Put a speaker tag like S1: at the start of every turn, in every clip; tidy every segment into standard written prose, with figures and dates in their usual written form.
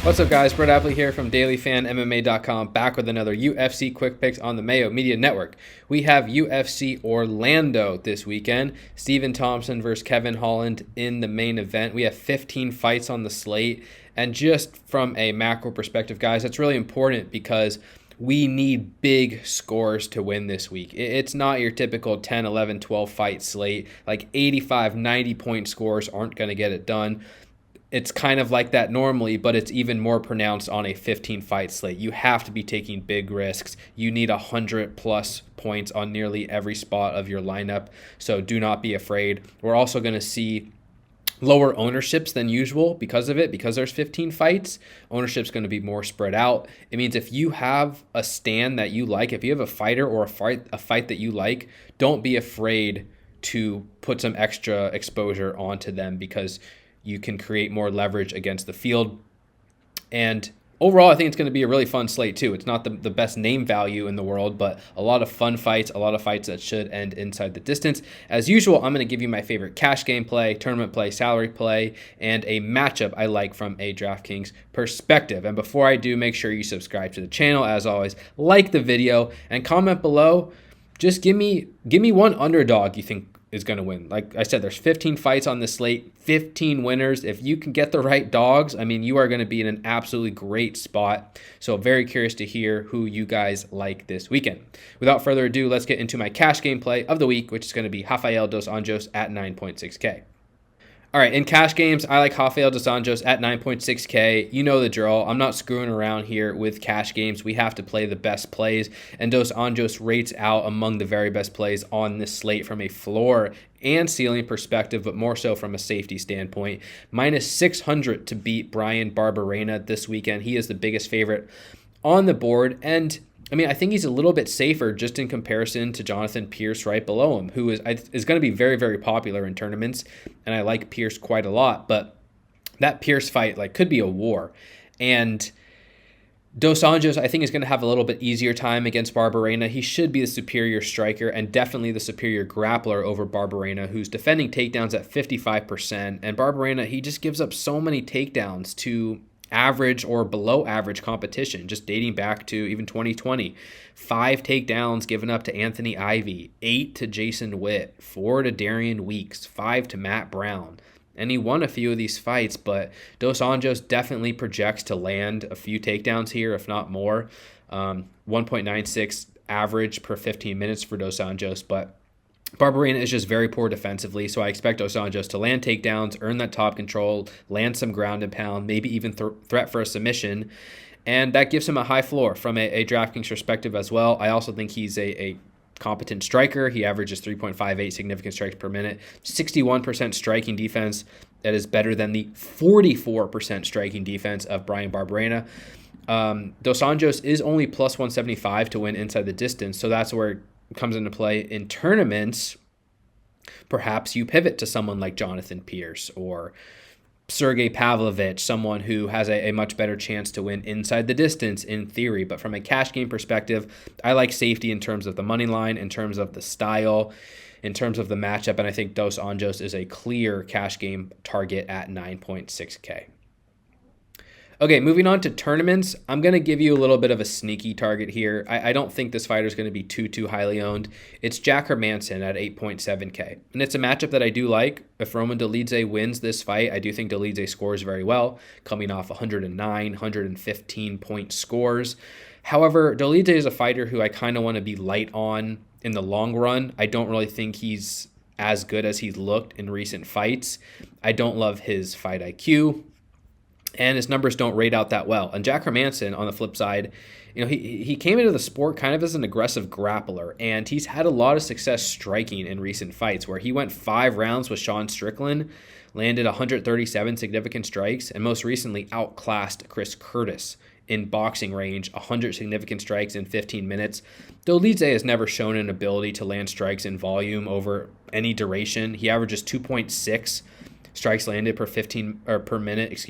S1: What's up, guys? Brett Appley here from DailyFanMMA.com, back with another UFC Quick Picks on the Mayo Media Network. We have UFC Orlando this weekend. Stephen Thompson versus Kevin Holland in the main event. We have 15 fights on the slate. And just from a macro perspective, guys, that's really important because we need big scores to win this week. It's not your typical 10, 11, 12 fight slate. Like 85, 90 point scores aren't going to get it done. It's kind of like that normally, but it's even more pronounced on a 15 fight slate. You have to be taking big risks. You need 100 plus points on nearly every spot of your lineup. So do not be afraid. We're also going to see lower ownerships than usual because of it, because there's 15 fights. Ownership's going to be more spread out. It means if you have a stand that you like, if you have a fighter or a fight that you like, don't be afraid to put some extra exposure onto them because you can create more leverage against the field. And overall, I think it's going to be a really fun slate too. It's not the best name value in the world, but a lot of fun fights, a lot of fights that should end inside the distance. As usual, I'm going to give you my favorite cash game play, tournament play, salary play, and a matchup I like from a DraftKings perspective. And before I do, make sure you subscribe to the channel. As always, like the video and comment below. Just give me one underdog you think is going to win. Like I said, there's 15 fights on the slate, 15 winners. If you can get the right dogs, I mean, you are going to be in an absolutely great spot. So very curious to hear who you guys like this weekend. Without further ado, let's get into my cash game play of the week, which is going to be Rafael dos Anjos at 9.6K. All right, in cash games, I like Rafael dos Anjos at 9.6K. You know the drill. I'm not screwing around here with cash games. We have to play the best plays, and dos Anjos rates out among the very best plays on this slate from a floor and ceiling perspective, but more so from a safety standpoint. Minus 600 to beat Bryan Barberena this weekend. He is the biggest favorite on the board, and I mean, I think he's a little bit safer just in comparison to Jonathan Pierce right below him, who is going to be very, very popular in tournaments, and I like Pierce quite a lot, but that Pierce fight could be a war. And dos Anjos, I think, is going to have a little bit easier time against Barberena. He should be the superior striker and definitely the superior grappler over Barberena, who's defending takedowns at 55%, and Barberena, he just gives up so many takedowns to average or below average competition, just dating back to even 2020. 5 takedowns given up to Anthony Ivy, 8 to Jason Witt, 4 to Darian Weeks, 5 to Matt Brown. And he won a few of these fights, but dos Anjos definitely projects to land a few takedowns here, if not more. 1.96 average per 15 minutes for dos Anjos, but Barberena is just very poor defensively, so I expect dos Anjos to land takedowns, earn that top control, land some ground and pound, maybe even threat for a submission, and that gives him a high floor from a DraftKings perspective as well. I also think he's a competent striker. He averages 3.58 significant strikes per minute, 61% striking defense. That is better than the 44% striking defense of Bryan Barberena. Dos Anjos is only plus 175 to win inside the distance, so that's where comes into play in tournaments. Perhaps you pivot to someone like Jonathan Pierce or Sergey Pavlovich, someone who has a much better chance to win inside the distance in theory. But from a cash game perspective, I like safety in terms of the money line, in terms of the style, in terms of the matchup, and I think dos Anjos is a clear cash game target at 9.6K. Okay, moving on to tournaments, I'm going to give you a little bit of a sneaky target here. I don't think this fighter is going to be too highly owned. It's Jack Hermansson at 8.7K. And it's a matchup that I do like. If Roman Dolidze wins this fight, I do think Dolidze scores very well, coming off 109, 115 point scores. However, Dolidze is a fighter who I kind of want to be light on in the long run. I don't really think he's as good as he's looked in recent fights. I don't love his fight IQ, and his numbers don't rate out that well. And Jack Hermansson, on the flip side, he came into the sport kind of as an aggressive grappler, and he's had a lot of success striking in recent fights, where he went 5 rounds with Sean Strickland, landed 137 significant strikes, and most recently outclassed Chris Curtis in boxing range, 100 significant strikes in 15 minutes. Dolidze has never shown an ability to land strikes in volume over any duration. He averages 2.6 strikes landed per minute,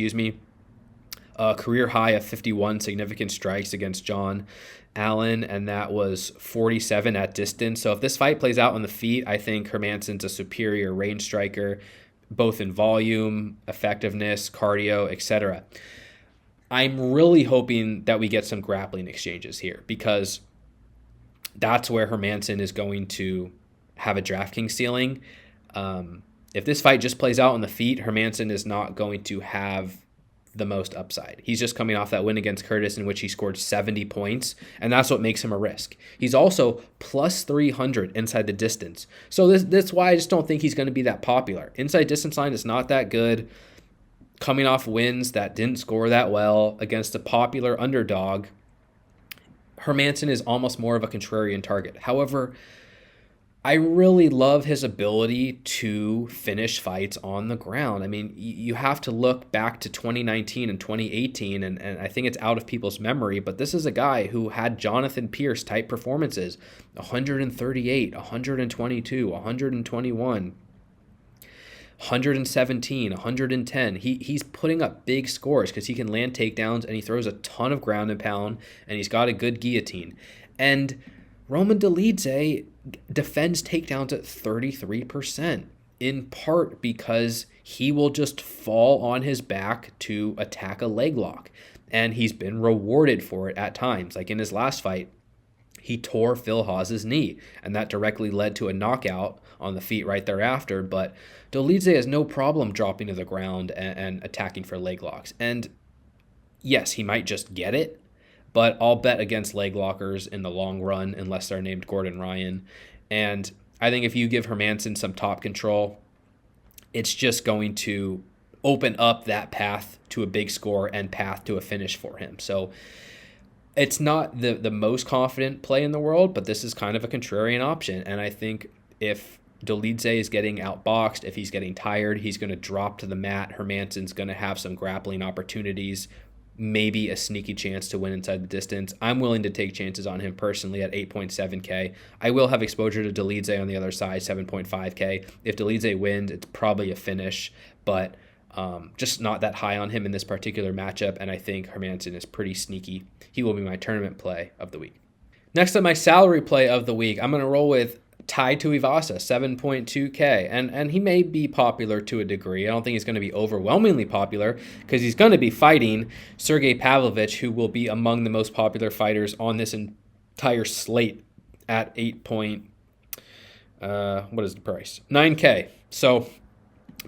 S1: a career high of 51 significant strikes against John Allen, and that was 47 at distance. So if this fight plays out on the feet, I think Hermansson's a superior range striker, both in volume, effectiveness, cardio, etc. I'm really hoping that we get some grappling exchanges here, because that's where Hermansson is going to have a DraftKings ceiling. If this fight just plays out on the feet, Hermansson is not going to have the most upside. He's just coming off that win against Curtis in which he scored 70 points, and that's what makes him a risk. He's also plus 300 inside the distance. So that's why I just don't think he's going to be that popular. Inside distance line is not that good. Coming off wins that didn't score that well against a popular underdog, Hermansson is almost more of a contrarian target. However, I really love his ability to finish fights on the ground. I mean, you have to look back to 2019 and 2018, and I think it's out of people's memory, but this is a guy who had Jonathan Pierce type performances, 138, 122, 121, 117, 110. He's putting up big scores because he can land takedowns, and he throws a ton of ground and pound, and he's got a good guillotine. And Roman Dolidze defends takedowns at 33%, in part because he will just fall on his back to attack a leg lock. And he's been rewarded for it at times. Like in his last fight, he tore Phil Hawes's knee, and that directly led to a knockout on the feet right thereafter. But Dolidze has no problem dropping to the ground and attacking for leg locks. And yes, he might just get it, but I'll bet against leg lockers in the long run unless they're named Gordon Ryan. And I think if you give Hermansson some top control, it's just going to open up that path to a big score and path to a finish for him. So it's not the most confident play in the world, but this is kind of a contrarian option. And I think if Dolidze is getting outboxed, if he's getting tired, he's going to drop to the mat. Hermansson's going to have some grappling opportunities, maybe a sneaky chance to win inside the distance. I'm willing to take chances on him personally at 8.7K. I will have exposure to Dolidze on the other side, 7.5K. If Dolidze wins, it's probably a finish, but just not that high on him in this particular matchup, and I think Hermansson is pretty sneaky. He will be my tournament play of the week. Next up, my salary play of the week, I'm going to roll with Tai Tuivasa, 7.2K, and he may be popular to a degree. I don't think he's going to be overwhelmingly popular because he's going to be fighting Sergey Pavlovich, who will be among the most popular fighters on this entire slate at 9K. So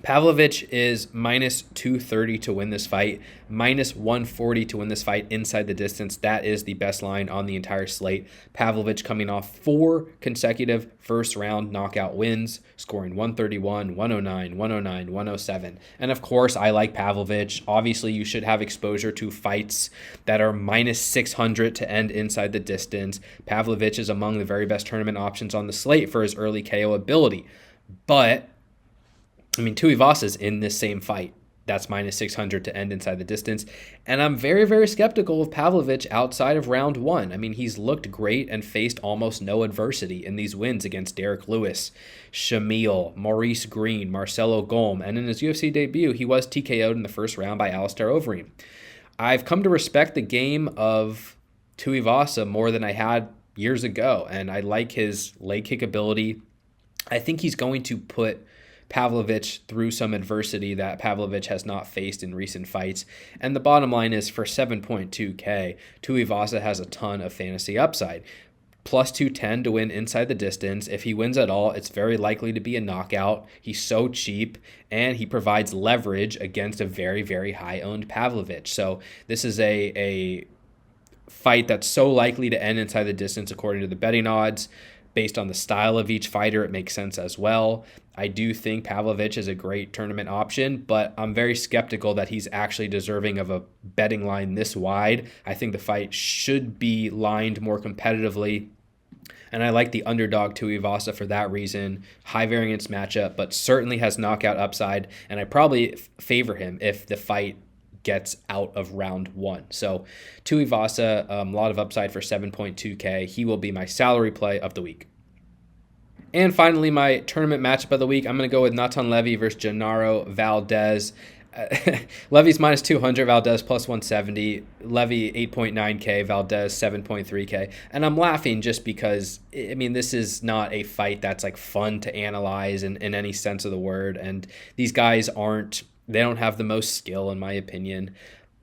S1: Pavlovich is minus 230 to win this fight, minus 140 to win this fight inside the distance. That is the best line on the entire slate. Pavlovich coming off 4 consecutive first-round knockout wins, scoring 131, 109, 109, 107. And of course, I like Pavlovich. Obviously, you should have exposure to fights that are minus 600 to end inside the distance. Pavlovich is among the very best tournament options on the slate for his early KO ability. But I mean, Tuivasa's in this same fight. That's minus 600 to end inside the distance. And I'm very, very skeptical of Pavlovich outside of round 1. I mean, he's looked great and faced almost no adversity in these wins against Derek Lewis, Shamil, Maurice Green, Marcelo Golm. And in his UFC debut, he was TKO'd in the first round by Alistair Overeem. I've come to respect the game of Tuivasa more than I had years ago. And I like his leg kick ability. I think he's going to put Pavlovich through some adversity that Pavlovich has not faced in recent fights. And the bottom line is, for 7.2K, Tuivasa has a ton of fantasy upside. Plus 210 to win inside the distance. If he wins at all, it's very likely to be a knockout. He's so cheap, and he provides leverage against a very, very high-owned Pavlovich. So this is a fight that's so likely to end inside the distance according to the betting odds. Based on the style of each fighter, it makes sense as well. I do think Pavlovich is a great tournament option, but I'm very skeptical that he's actually deserving of a betting line this wide. I think the fight should be lined more competitively, and I like the underdog Tuivasa for that reason. High variance matchup, but certainly has knockout upside, and I probably favor him if the fight gets out of round 1. So Tuivasa, a lot of upside for 7.2K. He will be my salary play of the week. And finally, my tournament matchup of the week, I'm going to go with Natan Levy versus Genaro Valdez. Levy's minus 200, Valdez plus 170. Levy 8.9K, Valdez 7.3K. And I'm laughing just because, I mean, this is not a fight that's like fun to analyze in any sense of the word. And these guys they don't have the most skill in my opinion.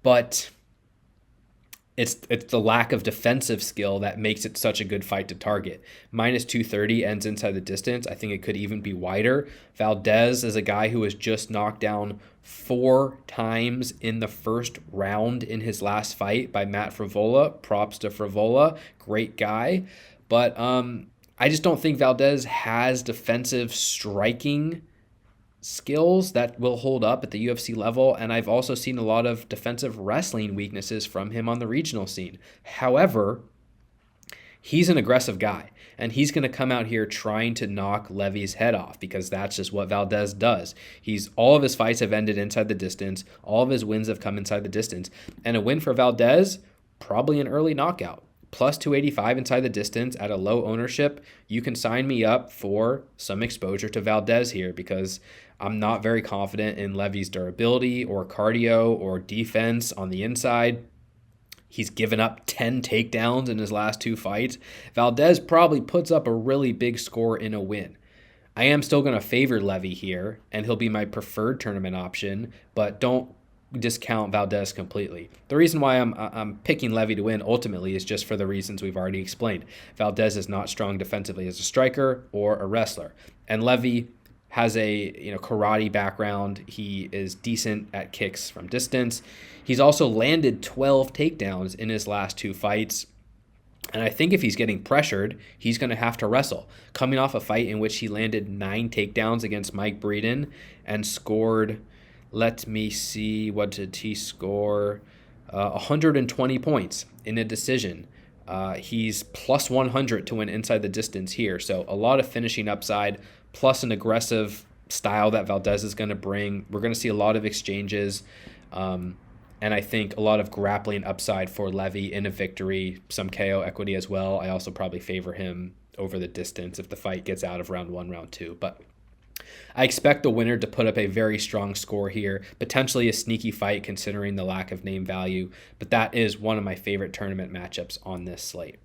S1: But It's the lack of defensive skill that makes it such a good fight to target. Minus 230 ends inside the distance. I think it could even be wider. Valdez is a guy who was just knocked down 4 times in the first round in his last fight by Matt Frivola. Props to Frivola. Great guy. But I just don't think Valdez has defensive striking skills that will hold up at the UFC level, and I've also seen a lot of defensive wrestling weaknesses from him on the regional scene. However, he's an aggressive guy, and he's going to come out here trying to knock Levy's head off because that's just what Valdez does. All of his fights have ended inside the distance. All of his wins have come inside the distance, and a win for Valdez, probably an early knockout. Plus 285 inside the distance at a low ownership. You can sign me up for some exposure to Valdez here because I'm not very confident in Levy's durability or cardio or defense on the inside. He's given up 10 takedowns in his last 2 fights. Valdez probably puts up a really big score in a win. I am still going to favor Levy here, and he'll be my preferred tournament option, but don't discount Valdez completely. The reason why I'm picking Levy to win ultimately is just for the reasons we've already explained. Valdez is not strong defensively as a striker or a wrestler, and Levy has a karate background. He is decent at kicks from distance. He's also landed 12 takedowns in his last 2 fights. And I think if he's getting pressured, he's going to have to wrestle. Coming off a fight in which he landed 9 takedowns against Mike Breeden and scored, let me see, what did he score? 120 points in a decision. He's plus 100 to win inside the distance here. So a lot of finishing upside, plus an aggressive style that Valdez is going to bring. We're going to see a lot of exchanges. And I think a lot of grappling upside for Levy in a victory, some KO equity as well. I also probably favor him over the distance if the fight gets out of round 1, round 2. But I expect the winner to put up a very strong score here, potentially a sneaky fight considering the lack of name value. But that is one of my favorite tournament matchups on this slate.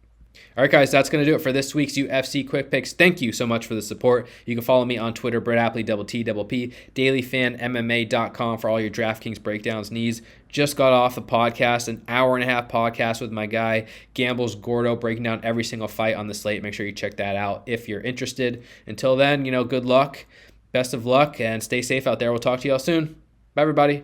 S1: All right, guys, that's going to do it for this week's UFC Quick Picks. Thank you so much for the support. You can follow me on Twitter, Brett Appley, _T_P, dailyfanmma.com for all your DraftKings breakdowns needs. Just got off the podcast, an hour-and-a-half podcast with my guy, Gambles Gordo, breaking down every single fight on the slate. Make sure you check that out if you're interested. Until then, good luck, best of luck, and stay safe out there. We'll talk to you all soon. Bye, everybody.